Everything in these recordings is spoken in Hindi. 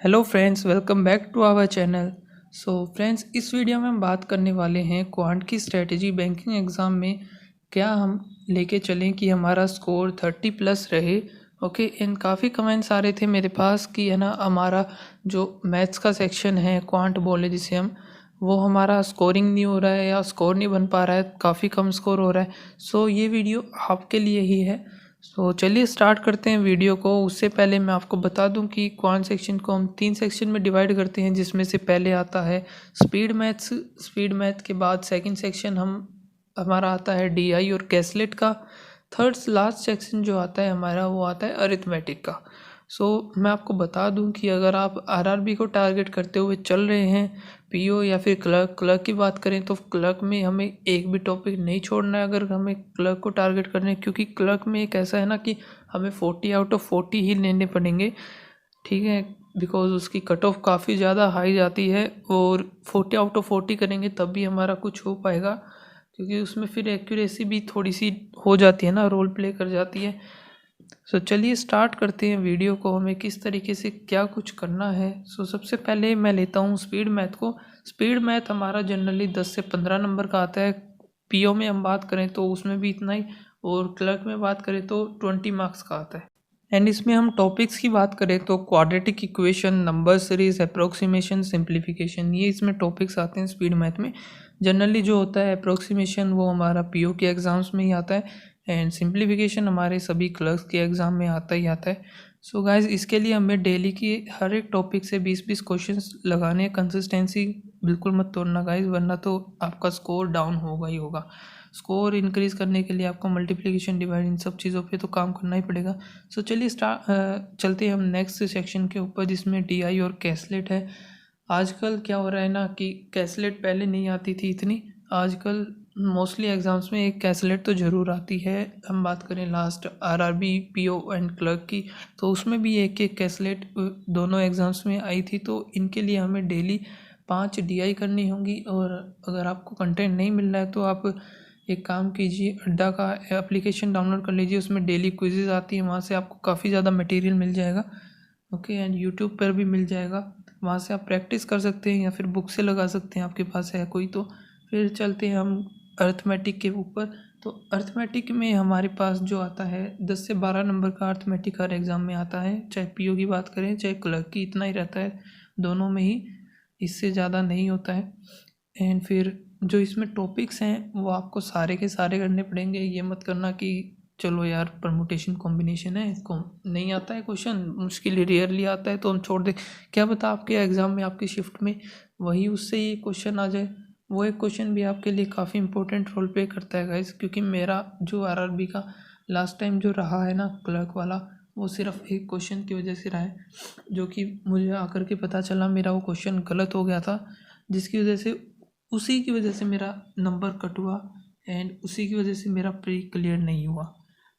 Hello friends, welcome back to our channel. So friends, इस वीडियो में हम बात करने वाले हैं क्वांट की स्ट्रेटजी बैंकिंग एग्ज़ाम में क्या हम लेके चलें कि हमारा स्कोर 30 प्लस रहे। ओके, एंड काफ़ी कमेंट्स आ रहे थे मेरे पास कि है ना, हमारा जो मैथ्स का सेक्शन है, क्वांट बोले जिसे हम, वो हमारा स्कोरिंग नहीं हो रहा है या स्कोर नहीं बन पा रहा है, काफ़ी कम स्कोर हो रहा है। सो ये वीडियो आपके लिए ही है। तो चलिए स्टार्ट करते हैं वीडियो को। उससे पहले मैं आपको बता दूं कि क्वांट सेक्शन को हम 3 सेक्शन में डिवाइड करते हैं, जिसमें से पहले आता है स्पीड मैथ्स। स्पीड मैथ के बाद सेकंड सेक्शन हमारा आता है डीआई और कैसलेट का। थर्ड लास्ट सेक्शन जो आता है हमारा, वो आता है अरिथमेटिक का। मैं आपको बता दूं कि अगर आप आरआरबी को टारगेट करते हुए चल रहे हैं, पीओ या फिर क्लर्क की बात करें तो क्लर्क में हमें एक भी टॉपिक नहीं छोड़ना है अगर हमें क्लर्क को टारगेट करना है, क्योंकि क्लर्क में एक ऐसा है ना कि हमें 40 आउट ऑफ 40 ही लेने पड़ेंगे। ठीक है, बिकॉज उसकी कट ऑफ काफ़ी ज़्यादा हाई जाती है और 40 आउट ऑफ 40 करेंगे तब भी हमारा कुछ हो पाएगा, क्योंकि उसमें फिर एक्यूरेसी भी थोड़ी सी हो जाती है ना, रोल प्ले कर जाती है। चलिए स्टार्ट करते हैं वीडियो को, हमें किस तरीके से क्या कुछ करना है। सबसे पहले मैं लेता हूँ स्पीड मैथ को। स्पीड मैथ हमारा जनरली 10 से 15 नंबर का आता है। पीओ में हम बात करें तो उसमें भी इतना ही, और क्लर्क में बात करें तो 20 मार्क्स का आता है। एंड इसमें हम टॉपिक्स की बात करें तो quadratic equation, number series, approximation, simplification, ये इसमें टॉपिक्स आते हैं स्पीड मैथ में। जनरली जो होता है अप्रोक्सीमेशन वो हमारा पीओ के एग्ज़ाम्स में ही आता है, एंड सिंप्लीफिकेशन हमारे सभी क्लर्क्स के एग्ज़ाम में आता ही आता है। गाइज, इसके लिए हमें डेली की हर एक टॉपिक से 20-20 क्वेश्चंस लगाने हैं। कंसिस्टेंसी बिल्कुल मत तोड़ना गाइज, वरना तो आपका स्कोर डाउन होगा ही होगा। स्कोर इंक्रीज करने के लिए आपको मल्टीप्लिकेशन, डिवाइड, इन सब चीज़ों पे तो काम करना ही पड़ेगा। चलिए चलते हैं हम नेक्स्ट सेक्शन के ऊपर, जिसमें डीआई और कैसलेट है। आजकल क्या हो रहा है ना कि कैसलेट पहले नहीं आती थी इतनी, आजकल मोस्टली एग्ज़ाम्स में एक कैसलेट तो ज़रूर आती है। हम बात करें last RRB, PO and clerk की, तो उसमें भी एक एक कैसलेट दोनों एग्ज़ाम्स में आई थी। तो इनके लिए हमें डेली 5 डीआई करनी होंगी। और अगर आपको कंटेंट नहीं मिल रहा है तो आप एक काम कीजिए, अड्डा का एप्लीकेशन डाउनलोड कर लीजिए, उसमें डेली क्विज़ेज़ आती हैं, वहाँ से आपको काफ़ी ज़्यादा मटेरियल मिल जाएगा। ओके, एंड यूट्यूब पर भी मिल जाएगा, वहाँ से आप प्रैक्टिस कर सकते हैं या फिर बुक से लगा सकते हैं, आपके पास है कोई तो। फिर चलते हैं हम अर्थमेटिक के ऊपर। तो अर्थमेटिक में हमारे पास जो आता है 10 से 12 नंबर का अर्थमेटिक हर एग्ज़ाम में आता है, चाहे पीओ की बात करें चाहे क्लर्क की, इतना ही रहता है दोनों में ही, इससे ज़्यादा नहीं होता है। एंड फिर जो इसमें टॉपिक्स हैं वो आपको सारे के सारे करने पड़ेंगे। ये मत करना कि चलो यार परमुटेशन कॉम्बिनेशन है, इसको नहीं आता है क्वेश्चन, मुश्किल रेयरली आता है तो हम छोड़ दें। क्या पता आपके एग्ज़ाम में, आपकी शिफ्ट में वही उससे ही क्वेश्चन आ जाए। वो एक क्वेश्चन भी आपके लिए काफ़ी इंपॉर्टेंट रोल प्ले करता है गाइस, क्योंकि मेरा जो आरआरबी का लास्ट टाइम जो रहा है ना क्लर्क वाला, वो सिर्फ एक क्वेश्चन की वजह से रहा है, जो कि मुझे आकर के पता चला मेरा वो क्वेश्चन गलत हो गया था, जिसकी वजह से, उसी की वजह से मेरा नंबर कट हुआ, एंड उसी की वजह से मेरा प्री क्लियर नहीं हुआ।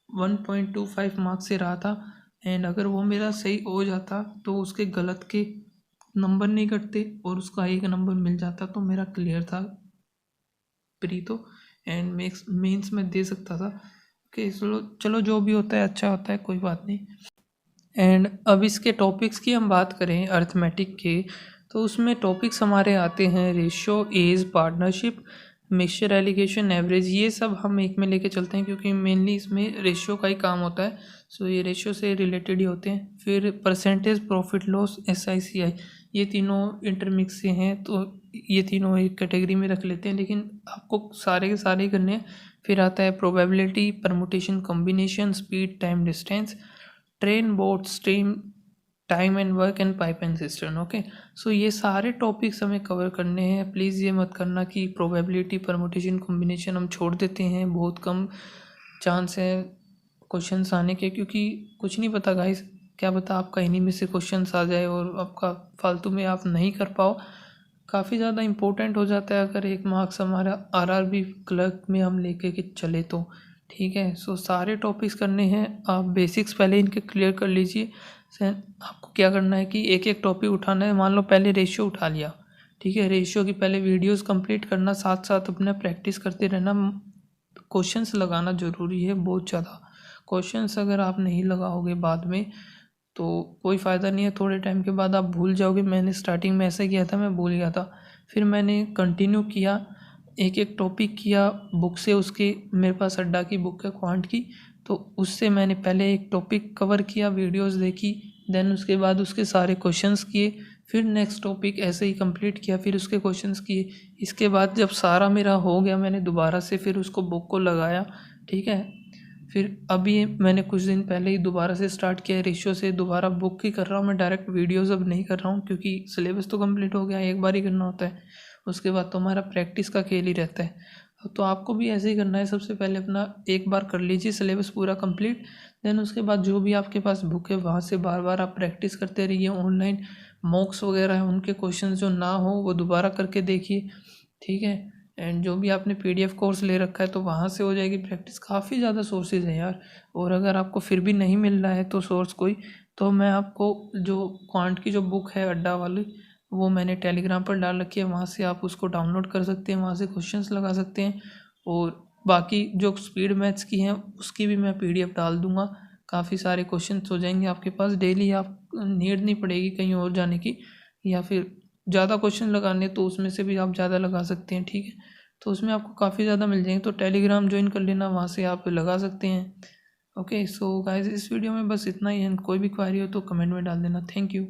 1.25 मार्क्स से रहा था, एंड अगर वो मेरा सही हो जाता तो उसके गलत के नंबर नहीं कटते और उसका एक नंबर मिल जाता तो मेरा क्लियर था प्री तो, एंड मेंस में दे सकता था। ओके, चलो चलो, जो भी होता है अच्छा होता है, कोई बात नहीं। एंड अब इसके टॉपिक्स की हम बात करें अर्थमेटिक के, तो उसमें टॉपिक्स हमारे आते हैं ratio, age, partnership, mixture, alligation, average. ये सब हम एक में लेके चलते हैं क्योंकि मेनली इसमें रेशियो का ही काम होता है। ये रेशियो से रिलेटेड ही होते हैं। फिर परसेंटेज, प्रॉफिट लॉस, SICI, ये तीनों इंटरमिक्स से हैं, तो ये तीनों एक कैटेगरी में रख लेते हैं, लेकिन आपको सारे के सारे ही करने हैं। फिर आता है probability, permutation, combination, speed, time, distance, train, boat, stream, time and work, and pipe and system. Okay, ये सारे टॉपिक्स हमें कवर करने हैं। प्लीज़ ये मत करना कि प्रोबेबिलिटी, परमुटेशन, कॉम्बिनेशन हम छोड़ देते हैं, बहुत कम चांस है क्वेश्चंस आने के, क्योंकि कुछ नहीं पता गाइस, क्या पता आपका इन्हीं में से क्वेश्चंस आ जाए और आपका फालतू में आप नहीं कर पाओ। काफ़ी ज़्यादा इम्पोर्टेंट हो जाता है अगर एक मार्क्स हमारा आरआरबी क्लर्क में हम लेके के चले तो। ठीक है, सारे टॉपिक्स करने हैं, आप बेसिक्स पहले इनके क्लियर कर लीजिए। आपको क्या करना है कि एक एक टॉपिक उठाना है। मान लो पहले रेशियो उठा लिया, ठीक है, रेशियो की पहले वीडियोस कंप्लीट करना, साथ साथ अपना प्रैक्टिस करते रहना। क्वेश्चंस लगाना ज़रूरी है बहुत ज़्यादा। क्वेश्चंस अगर आप नहीं लगाओगे बाद में, तो कोई फ़ायदा नहीं है, थोड़े टाइम के बाद आप भूल जाओगे। मैंने स्टार्टिंग में ऐसे किया था, मैं भूल गया था। फिर मैंने कंटिन्यू किया, एक एक टॉपिक किया बुक से। उसके मेरे पास अड्डा की बुक है क्वांट की, तो उससे मैंने पहले एक टॉपिक कवर किया, वीडियोस देखी, देन उसके बाद उसके सारे क्वेश्चंस किए, फिर नेक्स्ट टॉपिक ऐसे ही कंप्लीट किया, फिर उसके क्वेश्चंस किए। इसके बाद जब सारा मेरा हो गया, मैंने दोबारा से फिर उसको बुक को लगाया, ठीक है। फिर अभी मैंने कुछ दिन पहले ही दोबारा से स्टार्ट किया है, रेशियो से दोबारा बुक ही कर रहा हूँ मैं, डायरेक्ट वीडियोज़ अब नहीं कर रहा हूँ, क्योंकि सिलेबस तो कंप्लीट हो गया, एक बार ही करना होता है। उसके बाद तो हमारा प्रैक्टिस का खेल ही रहता है। तो आपको भी ऐसे ही करना है, सबसे पहले अपना एक बार कर लीजिए सिलेबस पूरा कंप्लीट, देन उसके बाद जो भी आपके पास बुक है वहाँ से बार बार आप प्रैक्टिस करते रहिए। ऑनलाइन मॉक्स वगैरह है, उनके क्वेश्चन जो ना हो वो दोबारा करके देखिए, ठीक है। एंड जो भी आपने PDF कोर्स ले रखा है तो वहाँ से हो जाएगी प्रैक्टिस। काफ़ी ज़्यादा सोर्सेज हैं यार। और अगर आपको फिर भी नहीं मिल रहा है तो सोर्स कोई, तो मैं आपको जो क्वांट की जो बुक है अड्डा वाली, वो मैंने टेलीग्राम पर डाल रखी है, वहाँ से आप उसको डाउनलोड कर सकते हैं, वहाँ से क्वेश्चंस लगा सकते हैं। और बाकी जो स्पीड मैथ्स की हैं उसकी भी मैं PDF डाल दूँगा। काफ़ी सारे क्वेश्चंस हो जाएंगे आपके पास, डेली आप नीड नहीं पड़ेगी कहीं और जाने की, या फिर ज़्यादा क्वेश्चन लगाने तो उसमें से भी आप ज़्यादा लगा सकते हैं, ठीक है। तो उसमें आपको काफ़ी ज़्यादा मिल जाएंगे, तो टेलीग्राम ज्वाइन कर लेना, वहाँ से आप लगा सकते हैं। ओके, सो गाइस इस वीडियो में बस इतना ही है। कोई भी क्वेरी हो तो कमेंट में डाल देना। Thank you.